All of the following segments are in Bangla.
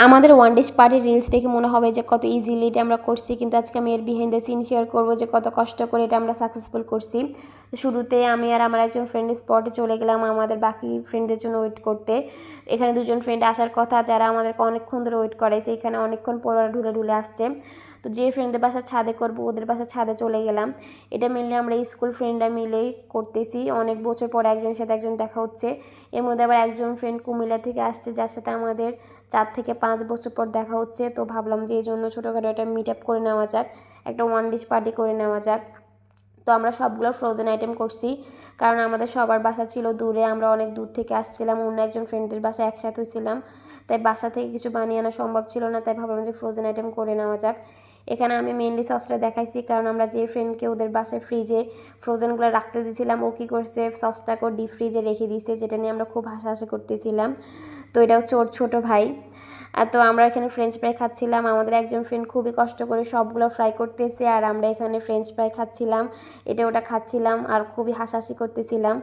আমাদের ওয়ান ডিশ পার্টির রিলস দেখে মনে হবে যে কত ইজিলি এটা আমরা করছি, কিন্তু আজকে আমি এর বিহাইন্ড দ্য সিন শেয়ার করবো যে কত কষ্ট করে এটা আমরা সাকসেসফুল করছি। শুরুতে আমি আর আমার একজন ফ্রেন্ডের স্পটে চলে গেলাম আমাদের বাকি ফ্রেন্ডদের জন্য ওয়েট করতে। এখানে দুজন ফ্রেন্ড আসার কথা যারা আমাদেরকে অনেকক্ষণ ধরে ওয়েট করাইছে, এখানে অনেকক্ষণ পর ওরা ঢুলে আসছে। তো যে ফ্রেন্ডদের বাসা ছাদে করবো ওদের বাসা ছাদে চলে গেলাম। এটা মেনলি আমরা স্কুল ফ্রেন্ডরা মিলেই করতেছি, অনেক বছর পর একজনের সাথে একজন দেখা হচ্ছে। এর মধ্যে আবার একজন ফ্রেন্ড কুমিল্লা থেকে আসছে যার সাথে আমাদের 4 থেকে 5 বছর পর দেখা হচ্ছে। তো ভাবলাম যে এই জন্য ছোটোখাটো একটা মিট আপ করে নেওয়া যাক, একটা ওয়ান ডিশ পার্টি করে নেওয়া যাক। তো আমরা সবগুলো ফ্রোজেন আইটেম করছি, কারণ আমাদের সবার বাসা ছিল দূরে, আমরা অনেক দূর থেকে আসছিলাম, অন্য একজন ফ্রেন্ডদের বাসা একসাথে হয়েছিলাম, তাই বাসা থেকে কিছু বানিয়ে আনা সম্ভব ছিল না, তাই ভাবলাম যে ফ্রোজেন আইটেম করে নেওয়া যাক। এখানে আমি মেনলি সসটা দেখাইছি, কারণ আমরা যে ফ্রেন্ডকে ওদের বাসায় ফ্রিজে ফ্রোজেনগুলো রাখতে দিয়েছিলাম ও কী করছে সসটাকে ডিপ ফ্রিজে রেখে দিয়েছে, যেটা নিয়ে আমরা খুব হাসাহাসি করতেছিলাম। তো এটা হচ্ছে ওর ছোটো ভাই। তো আমরা এখানে ফ্রেঞ্চ ফ্রাই খাচ্ছিলাম, আমাদের একজন ফ্রেন্ড খুবই কষ্ট করে সবগুলো ফ্রাই করতেছে আর আমরা এখানে ফ্রেঞ্চ ফ্রাই খাচ্ছিলাম, এটা ওটা খাচ্ছিলাম আর খুবই হাসাহাসি করতেছিলাম।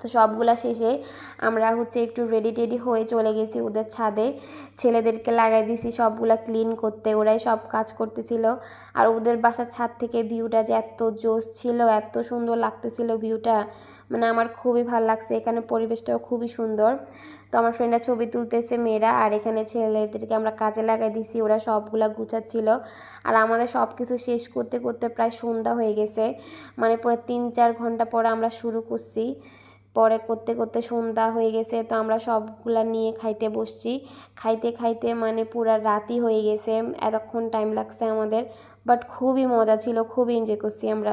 তো সবগুলা শেষে আমরা হচ্ছে একটু রেডি হয়ে চলে গেছি ওদের ছাদে, ছেলেদেরকে লাগাই দিয়েছি সবগুলা ক্লিন করতে, ওরাই সব কাজ করতেছিল। আর ওদের বাসার ছাদ থেকে ভিউটা যে এত জোশ ছিল, এত সুন্দর লাগতেছিল ভিউটা, মানে আমার খুবই ভালো লাগছে, এখানে পরিবেশটাও খুবই সুন্দর। তো আমার ফ্রেন্ডরা ছবি তুলতেছে মেয়েরা, আর এখানে ছেলেদেরকে আমরা কাজে লাগাই দিছি, ওরা সবগুলা গুছাচ্ছিল। আর আমাদের সব কিছু শেষ করতে করতে প্রায় সন্ধ্যা হয়ে গেছে, মানে পুরো 3-4 ঘন্টা পরে আমরা শুরু করছি, পরে করতে করতে সন্ধ্যা হয়ে গেছে। তো আমরা সবগুলা নিয়ে খাইতে বসছি, খাইতে খাইতে মানে পুরা রাতই হয়ে গেছে, এতক্ষণ টাইম লাগছে আমাদের, বাট খুবই মজা ছিল, খুবই এনজয় করছি আমরা।